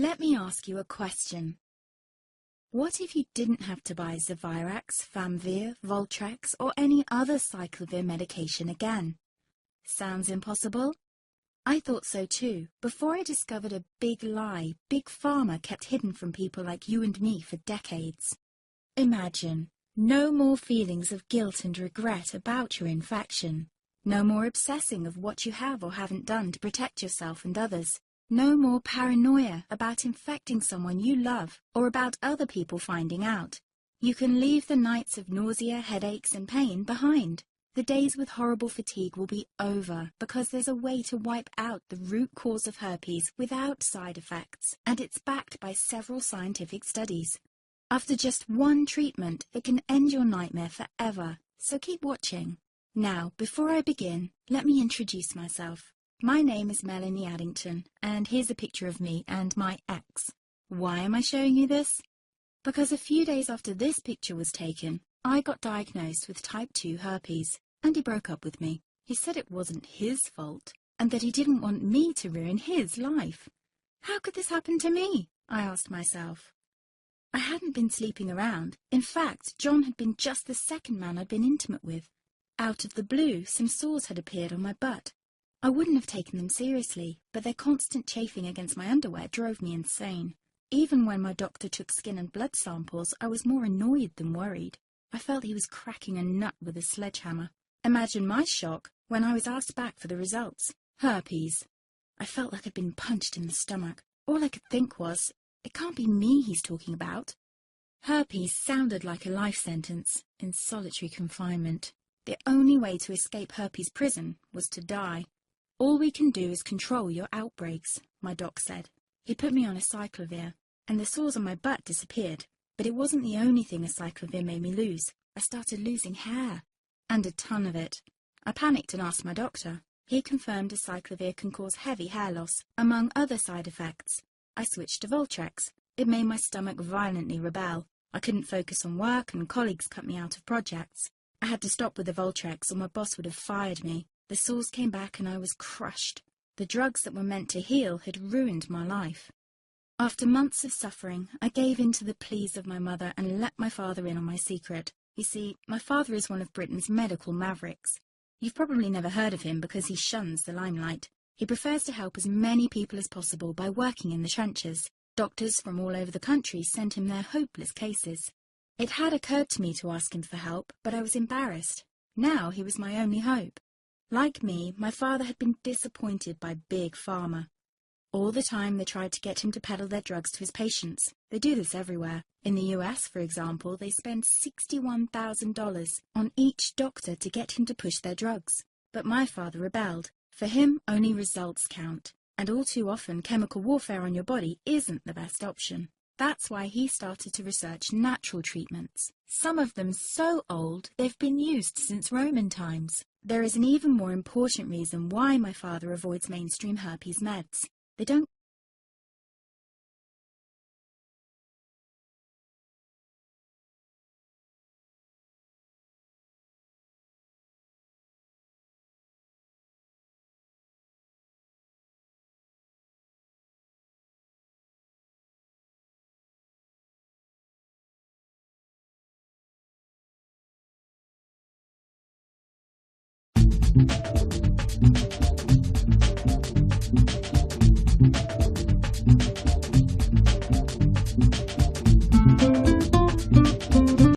Let me ask you a question. What if you didn't have to buy Zevirax, Famvir, Voltrex, or any other cyclovir medication again? Sounds impossible? I thought so too, before I discovered a big lie Big Pharma kept hidden from people like you and me for decades. Imagine, no more feelings of guilt and regret about your infection. No more obsessing of what you have or haven't done to protect yourself and others. No more paranoia about infecting someone you love or about other people finding out. You can leave the nights of nausea, headaches, and pain behind. The days with horrible fatigue will be over because there's a way to wipe out the root cause of herpes without side effects, and it's backed by several scientific studies. After just one treatment, it can end your nightmare forever, so keep watching. Now, before I begin, let me introduce myself. My name is Melanie Addington, and here's a picture of me and my ex. Why am I showing you this? Because a few days after this picture was taken, I got diagnosed with type 2 herpes, and he broke up with me. He said it wasn't his fault, and that he didn't want me to ruin his life. How could this happen to me? I asked myself. I hadn't been sleeping around. In fact, John had been just the second man I'd been intimate with. Out of the blue, some sores had appeared on my butt. I wouldn't have taken them seriously, but their constant chafing against my underwear drove me insane. Even when my doctor took skin and blood samples, I was more annoyed than worried. I felt he was cracking a nut with a sledgehammer. Imagine my shock when I was asked back for the results. Herpes. I felt like I'd been punched in the stomach. All I could think was, it can't be me he's talking about. Herpes sounded like a life sentence in solitary confinement. The only way to escape herpes prison was to die. All we can do is control your outbreaks, my doc said. He put me on a cyclovir, and the sores on my butt disappeared. But it wasn't the only thing a cyclovir made me lose. I started losing hair, and a ton of it. I panicked and asked my doctor. He confirmed a cyclovir can cause heavy hair loss, among other side effects. I switched to Voltrex. It made my stomach violently rebel. I couldn't focus on work, and colleagues cut me out of projects. I had to stop with the Voltrex, or my boss would have fired me. The sores came back and I was crushed. The drugs that were meant to heal had ruined my life. After months of suffering, I gave in to the pleas of my mother and let my father in on my secret. You see, my father is one of Britain's medical mavericks. You've probably never heard of him because he shuns the limelight. He prefers to help as many people as possible by working in the trenches. Doctors from all over the country sent him their hopeless cases. It had occurred to me to ask him for help, but I was embarrassed. Now he was my only hope. Like me, my father had been disappointed by Big Pharma. All the time they tried to get him to peddle their drugs to his patients. They do this everywhere. In the US, for example, they spend $61,000 on each doctor to get him to push their drugs. But my father rebelled. For him, only results count. And all too often, chemical warfare on your body isn't the best option. That's why he started to research natural treatments. Some of them so old, they've been used since Roman times. There is an even more important reason why my father avoids mainstream herpes meds. They don't